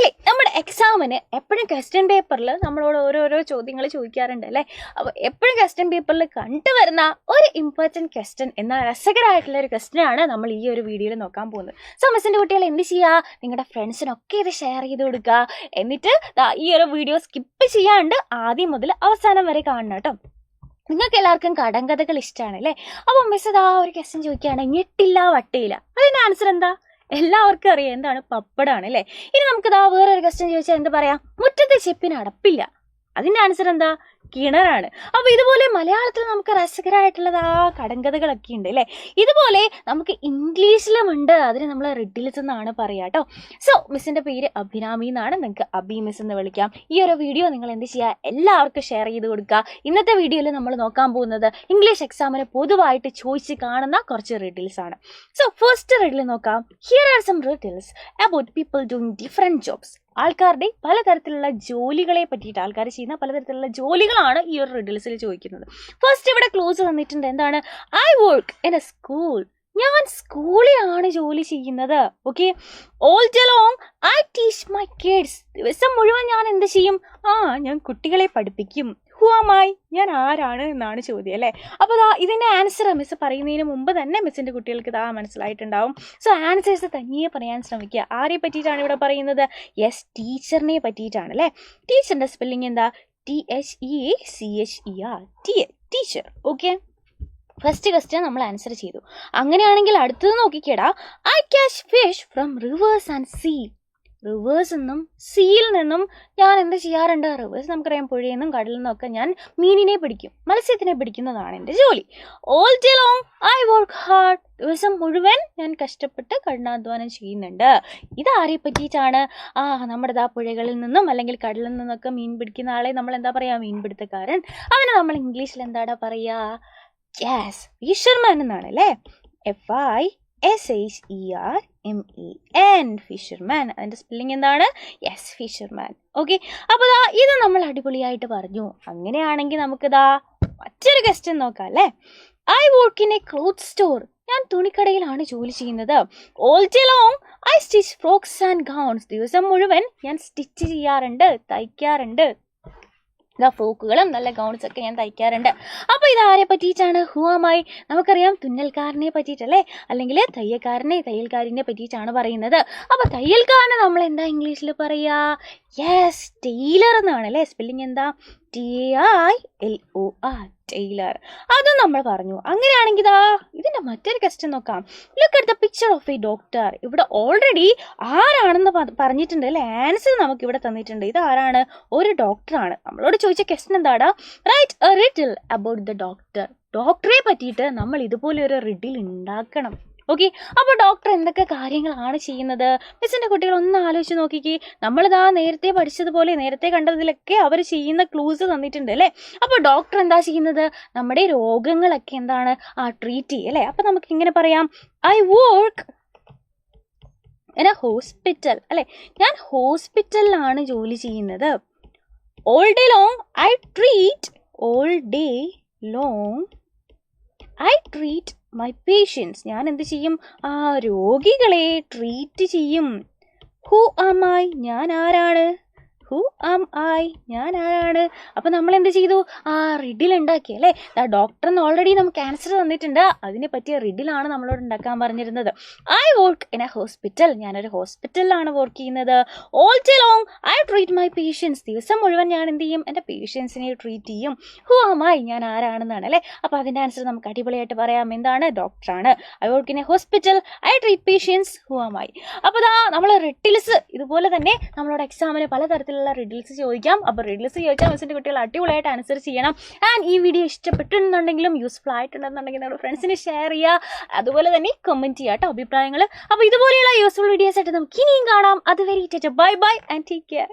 Okay, നമ്മുടെ എക്സാമിന് എപ്പോഴും ക്വസ്റ്റ്യൻ പേപ്പറിൽ നമ്മളോട് ഓരോരോ ചോദ്യങ്ങൾ ചോദിക്കാറുണ്ട് അല്ലേ. അപ്പോൾ എപ്പോഴും ക്വസ്റ്റ്യൻ പേപ്പറിൽ കണ്ടുവരുന്ന ഒരു ഇമ്പോർട്ടൻറ്റ് ക്വസ്റ്റ്യൻ എന്ന രസകരമായിട്ടുള്ള ഒരു ക്വസ്റ്റ്യനാണ് നമ്മൾ ഈ ഒരു വീഡിയോയിൽ നോക്കാൻ പോകുന്നത്. സോ മിസ്സിൻ്റെ കുട്ടികൾ എന്ത് ചെയ്യുക, നിങ്ങളുടെ ഫ്രണ്ട്സിനൊക്കെ ഇത് ഷെയർ ചെയ്ത് കൊടുക്കുക. എന്നിട്ട് ഈ ഒരു വീഡിയോ സ്കിപ്പ് ചെയ്യാണ്ട് ആദ്യം മുതൽ അവസാനം വരെ കാണണം കേട്ടോ. നിങ്ങൾക്ക് എല്ലാവർക്കും കടങ്കഥകൾ ഇഷ്ടമാണ് അല്ലേ. അപ്പോൾ മിസ് ഒരു ക്വസ്റ്റ്യൻ ചോദിക്കുകയാണ്, ഞെട്ടില്ല വട്ടയില്ല. അതിൻ്റെ ആൻസർ എന്താ? എല്ലാവർക്കും അറിയാം, എന്താണ്? പപ്പടാണ് അല്ലേ. ഇനി നമുക്ക് വേറൊരു ക്വസ്റ്റ്യൻ ചോദിച്ചാൽ എന്ത് പറയാം? മുറ്റത്തെ ചെപ്പിന് അടപ്പില്ല. അതിൻ്റെ ആൻസർ എന്താ? കിണറാണ്. അപ്പോൾ ഇതുപോലെ മലയാളത്തിൽ നമുക്ക് രസകരമായിട്ടുള്ളത് കടങ്കഥകളൊക്കെ ഉണ്ട് അല്ലേ. ഇതുപോലെ നമുക്ക് ഇംഗ്ലീഷിലും ഉണ്ട്. അതിന് നമ്മൾ റിഡിൽസ് എന്നാണ് പറയുക കേട്ടോ. സോ മിസ്സിൻ്റെ പേര് അഭിരാമി എന്നാണ്, നിങ്ങൾക്ക് അബി മിസ് എന്ന് വിളിക്കാം. ഈ ഒരു വീഡിയോ നിങ്ങൾ എന്ത് ചെയ്യുക, എല്ലാവർക്കും ഷെയർ ചെയ്ത് കൊടുക്കുക. ഇന്നത്തെ വീഡിയോയിൽ നമ്മൾ നോക്കാൻ പോകുന്നത് ഇംഗ്ലീഷ് എക്സാമിന് പൊതുവായിട്ട് ചോദിച്ച് കാണുന്ന കുറച്ച് റിഡിൽസ് ആണ്. സോ ഫസ്റ്റ് റിഡിൽ നോക്കാം. Here are some riddles about people doing different jobs. ആൾക്കാരുടെ പലതരത്തിലുള്ള ജോലികളെ പറ്റിയിട്ട്, ആൾക്കാർ ചെയ്യുന്ന പലതരത്തിലുള്ള ജോലികളാണ് ഈ ഒരു റിഡിൽസിൽ ചോദിക്കുന്നത്. ഫസ്റ്റ് ഇവിടെ ക്ലോസ് തന്നിട്ടുണ്ട്. എന്താണ്? I work in a school. ഞാൻ സ്കൂളിലാണ് ജോലി ചെയ്യുന്നത്. Okay. All day long I teach my kids. ദിവസം മുഴുവൻ ഞാൻ എന്ത് ചെയ്യും? ഞാൻ കുട്ടികളെ പഠിപ്പിക്കും. Who am I? ഞാൻ ആരാണ് എന്നാണ് ചോദ്യം അല്ലേ. അപ്പോൾ ഇതിൻ്റെ ആൻസർ മിസ് പറയുന്നതിന് മുമ്പ് തന്നെ മിസ്സിൻ്റെ കുട്ടികൾക്ക് മനസ്സിലായിട്ടുണ്ടാവും. സോ ആൻസേഴ്സ് തനിയെ പറയാൻ ശ്രമിക്കുക. ആരെ പറ്റിയിട്ടാണ് ഇവിടെ പറയുന്നത്? യെസ്, ടീച്ചറിനെ പറ്റിയിട്ടാണ് അല്ലേ. ടീച്ചറിൻ്റെ സ്പെല്ലിംഗ് എന്താ? THEACHER, teacher. Okay, first question നമ്മൾ ആൻസർ ചെയ്തു. അങ്ങനെയാണെങ്കിൽ അടുത്തത് നോക്കിക്കേടാ. I catch fish from rivers and sea. Rivers നിന്നും സീയിൽ നിന്നും ഞാൻ എന്ത് ചെയ്യാറുണ്ട്? റിവേഴ്സ് നമുക്കറിയാം, പുഴയിൽ നിന്നും കടലിൽ നിന്നും ഒക്കെ ഞാൻ മീനിനെ പിടിക്കും, മത്സ്യത്തിനെ പിടിക്കുന്നതാണ് എൻ്റെ ജോലി. All day long I work hard. ദിവസം മുഴുവൻ ഞാൻ കഷ്ടപ്പെട്ട് കഠിനാധ്വാനം ചെയ്യുന്നുണ്ട്. ഇതാരെ പറ്റിയിട്ടാണ്? നമ്മുടെ പുഴകളിൽ നിന്നും അല്ലെങ്കിൽ കടലിൽ നിന്നൊക്കെ മീൻ പിടിക്കുന്ന ആളെ നമ്മൾ എന്താ പറയുക? മീൻപിടുത്തക്കാരൻ. അവനെ നമ്മൾ ഇംഗ്ലീഷിൽ എന്താടാ പറയുക? യെസ്, ഫിഷർമാൻ എന്നാണ് അല്ലേ. FISHERMAN, fisherman. അതിൻ്റെ സ്പെല്ലിംഗ് എന്താണ്? Yes, fisherman. ഓക്കെ, അപ്പോൾ ഇത് നമ്മൾ അടിപൊളിയായിട്ട് പറഞ്ഞു. അങ്ങനെയാണെങ്കിൽ നമുക്ക് മറ്റൊരു ക്വസ്റ്റ്യൻ നോക്കാം അല്ലേ. I work in A cloth store. ഞാൻ തുണിക്കടയിലാണ് ജോലി ചെയ്യുന്നത്. All day long I stitch frocks and gowns. ദിവസം മുഴുവൻ ഞാൻ സ്റ്റിച്ച് ചെയ്യാറുണ്ട്, തയ്ക്കാറുണ്ട്. ഫ്രോക്കുകളും നല്ല ഗൗൺസ് ഒക്കെ ഞാൻ തയ്ക്കാറുണ്ട്. അപ്പോൾ ഇതാരെ പറ്റിയിട്ടാണ്? Who am I? നമുക്കറിയാം, തുന്നൽക്കാരനെ പറ്റിയിട്ടല്ലേ, അല്ലെങ്കിൽ തയ്യൽക്കാരനെ പറ്റിയിട്ടാണ് പറയുന്നത്. അപ്പോൾ തയ്യൽക്കാരനെ നമ്മൾ എന്താ ഇംഗ്ലീഷിൽ പറയുക? യെസ്, ടൈലർ എന്നാണ് അല്ലേ. സ്പെല്ലിംഗ് എന്താ? TAILOR, tailor. അതും നമ്മൾ പറഞ്ഞു. അങ്ങനെയാണെങ്കിൽ ഇതിൻ്റെ മറ്റൊരു ക്വസ്റ്റ്യൻ നോക്കാം. Look at the picture of a doctor. ഇവിടെ ഓൾറെഡി ആരാണെന്ന് പറഞ്ഞിട്ടുണ്ട് അല്ലേ. ആൻസർ നമുക്ക് ഇവിടെ തന്നിട്ടുണ്ട്. ഇത് ആരാണ്? ഒരു ഡോക്ടറാണ്. നമ്മളോട് ചോദിച്ച ക്വസ്റ്റ്യൻ എന്താടാ? Write a riddle about the doctor. ഡോക്ടറെ പറ്റിയിട്ട് നമ്മൾ ഇതുപോലെ ഒരു റിഡിൽ ഉണ്ടാക്കണം. ഓക്കെ, അപ്പോൾ ഡോക്ടർ എന്തൊക്കെ കാര്യങ്ങളാണ് ചെയ്യുന്നത്? മിസ്സിൻ്റെ കുട്ടികൾ ഒന്ന് ആലോചിച്ച് നോക്കിക്കേ. നമ്മളിതാ നേരത്തെ പഠിച്ചതുപോലെ, നേരത്തെ കണ്ടതിലൊക്കെ അവർ ചെയ്യുന്ന ക്ലൂസ് തന്നിട്ടുണ്ട് അല്ലേ. അപ്പോൾ ഡോക്ടർ എന്താ ചെയ്യുന്നത്? നമ്മുടെ രോഗങ്ങളൊക്കെ എന്താണ് ട്രീറ്റ് ചെയ്യുക അല്ലേ. അപ്പോൾ നമുക്ക് ഇങ്ങനെ പറയാം, I work in a hospital അല്ലേ. ഞാൻ ഹോസ്പിറ്റലിലാണ് ജോലി ചെയ്യുന്നത്. All day long I treat. All day long I treat my patients. ഞാൻ എന്ത് ചെയ്യും? രോഗികളെ ട്രീറ്റ് ചെയ്യും. Who am I? ഞാൻ ആരാണ്? Who am I? ഞാൻ ആരാണ്? അപ്പം നമ്മൾ എന്ത് ചെയ്തു? റിഡിൽ ഉണ്ടാക്കി അല്ലേ. ഡോക്ടർ എന്ന് ഓൾറെഡി നമുക്ക് ആൻസർ തന്നിട്ടുണ്ട്. അതിനെ പറ്റിയ റിഡിലാണ് നമ്മളോട് ഉണ്ടാക്കാൻ പറഞ്ഞിരുന്നത്. I work in a hospital. ഞാനൊരു ഹോസ്പിറ്റലിലാണ് വർക്ക് ചെയ്യുന്നത്. All day long I treat my patients. ദിവസം മുഴുവൻ ഞാൻ എന്ത് ചെയ്യും? എൻ്റെ പേഷ്യൻസിനെ ട്രീറ്റ് ചെയ്യും. Who am I? ഞാൻ ആരാണെന്നാണ് അല്ലേ. അപ്പോൾ അതിൻ്റെ ആൻസർ നമുക്ക് അടിപൊളിയായിട്ട് പറയാം. എന്താണ്? ഡോക്ടറാണ്. I work in a hospital. I treat patients. Who am I? അപ്പോൾ നമ്മൾ റിഡിൽസ് ഇതുപോലെ തന്നെ നമ്മളോട് എക്സാമിന് പലതരത്തിലുള്ള റിഡിൽസ് ചോദിക്കാം. അപ്പോൾ റിഡിൽസ് ചോദിച്ചാൽ മിസ്സിൻ്റെ കുട്ടികൾ അടിപൊളിയായിട്ട് ആൻസർ ചെയ്യണം. ആൻഡ് ഈ വീഡിയോ ഇഷ്ടപ്പെട്ടിട്ടുണ്ടെങ്കിലും യൂസ്ഫുൾ ആയിട്ടുണ്ടെന്നുണ്ടെങ്കിൽ നമ്മുടെ ഫ്രണ്ട്സിന് ഷെയർ ചെയ്യുക. അതുപോലെ തന്നെ കമൻറ്റ് ചെയ്യുക കേട്ടോ അഭിപ്രായങ്ങൾ. അപ്പോൾ ഇതുപോലെയുള്ള യൂസ്ഫുൾ വീഡിയോസ് ആയിട്ട് നമുക്ക് ഇനിയും കാണാം. അതുവരെ bye bye and take care.